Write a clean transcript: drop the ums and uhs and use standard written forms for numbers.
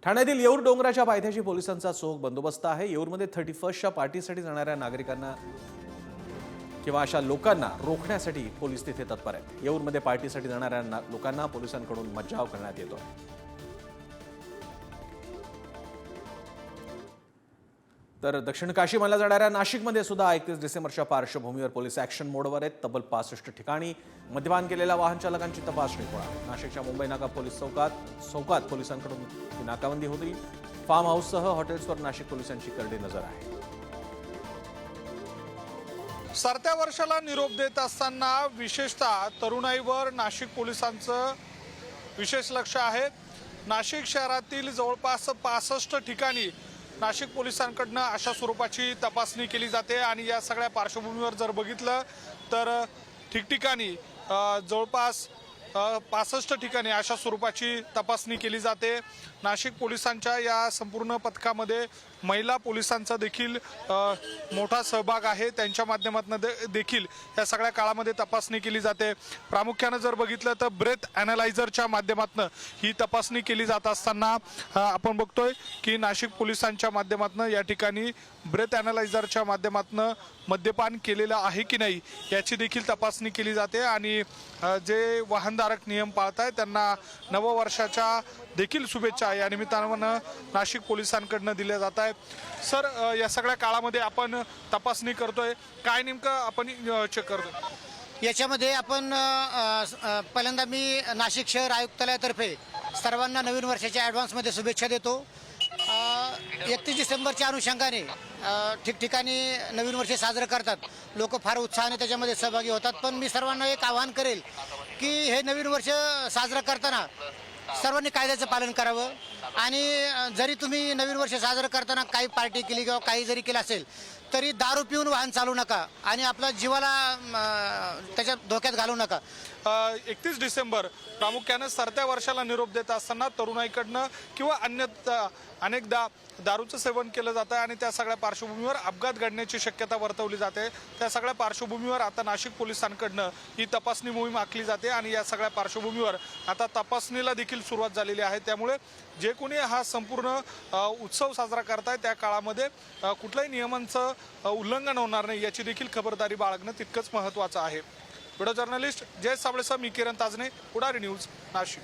ठाण्यातील येऊर डोंगराच्या पायथ्याशी पोलिसांचा चोख बंदोबस्त आहे। येऊरमध्ये 31च्या पार्टीसाठी जाणाऱ्या नागरिकांना किंवा अशा लोकांना रोखण्यासाठी पोलीस तिथे तत्पर आहेत। येऊरमध्ये पार्टीसाठी जाणाऱ्या लोकांना पोलिसांकडून मज्जाव करण्यात येतो। तर दक्षिण काशी मानल्या जाणाऱ्या नाशिकमध्ये सुद्धा 31 डिसेंबरच्या पार्श्वभूमीवर पोलीस ॲक्शन मोडवर आहेत। तब्बल 65 ठिकाणी मद्यपान केलेल्या वाहन चालकांची तपासणी होणार आहे। नाशिकच्या मुंबई नाका पोलीस चौकात पोलिसांकडून ही नाकाबंदी होती। फार्म हाऊससह हॉटेल्सवर नाशिक पोलिसांची करडी नजर आहे। सरत्या वर्षाला निरोप देत असताना विशेषतः तरुणाईवर नाशिक पोलिसांचं विशेष लक्ष आहे। नाशिक शहरातील जवळपास 65 ठिकाणी नाशिक पोलिसांकडून अशा स्वरूपाची तपासणी केली जाते आणि या सगळ्या पार्श्वभूमीवर जर बघितलं तर ठिकठिकाणी जवळपास 65 ठिकाणी अशा स्वरूपाची तपासणी केली जाते। नाशिक पोलिसांच्या या संपूर्ण पथकामध्ये महिला पोलिसांचा देखील मोठा सहभाग आहे। त्यांच्या माध्यमातून देखील या सगळ्या काळामध्ये तपासणी केली जाते। प्रामुख्याने जर बघितलं तर ब्रेथ ॲनालायझरच्या माध्यमातून ही तपासणी केली जात असताना आपण बघतोय की नाशिक पोलिसांच्या माध्यमातून या ठिकाणी ब्रेथ ॲनालायझरच्या माध्यमातून मद्यपान केलेलं आहे की नाही याची देखील तपासणी केली जाते आणि जे वाहनधारक नियम पाळताय त्यांना नववर्षाच्या देखील शुभेच्छा या निमित्तानं नाशिक पोलिसांकडून दिल्या जात आहेत। सर, या सगळ्या काळामध्ये आपण तपासणी करतोय, काय नेमकं आपण चेक करतोय याच्यामध्ये? आपण पहिल्यांदा मी नाशिक शहर आयुक्तालयातर्फे सर्वांना नवीन वर्षाच्या ॲडव्हान्समध्ये शुभेच्छा देतो। 31 डिसेंबरच्या अनुषंगाने ठिकठिकाणी नवीन वर्ष साजरं करतात, लोक फार उत्साहाने त्याच्यामध्ये सहभागी होतात। पण मी सर्वांना एक आवाहन करेल की हे नवीन वर्ष साजरं करताना सर्वांनी कायद्याचं पालन करावं आणि जरी तुम्ही नवीन वर्ष साजरं करताना काही पार्टी केली किंवा काही जरी केलं असेल तरी दारू पिऊन वाहन चालू नका आणि आपल्या जीवाला त्याच्यात धोक्यात घालू नका। 31 डिसेंबर प्रामुख्याने सरत्या वर्षाला निरोप देत असताना तरुणाईकडनं किंवा अनेकदा दारूचं सेवन केलं जातं आणि त्या सगळ्या पार्श्वभूमीवर अपघात घडण्याची शक्यता वर्तवली जाते। त्या सगळ्या पार्श्वभूमीवर आता नाशिक पोलिसांकडनं ही तपासणी मोहीम आखली जाते आणि या सगळ्या पार्श्वभूमीवर आता तपासणीला देखील सुरुवात झालेली आहे। त्यामुळे जे कोणी हा संपूर्ण उत्सव साजरा करताय त्या काळामध्ये कुठल्याही नियमांचं उल्लंघन होणार नाही याची देखील खबरदारी बाळगणं तितकंच महत्त्वाचं आहे। व्हिडिओ जर्नलिस्ट जय साबळेसह मी किरण ताजने, पुढारी न्यूज, नाशिक।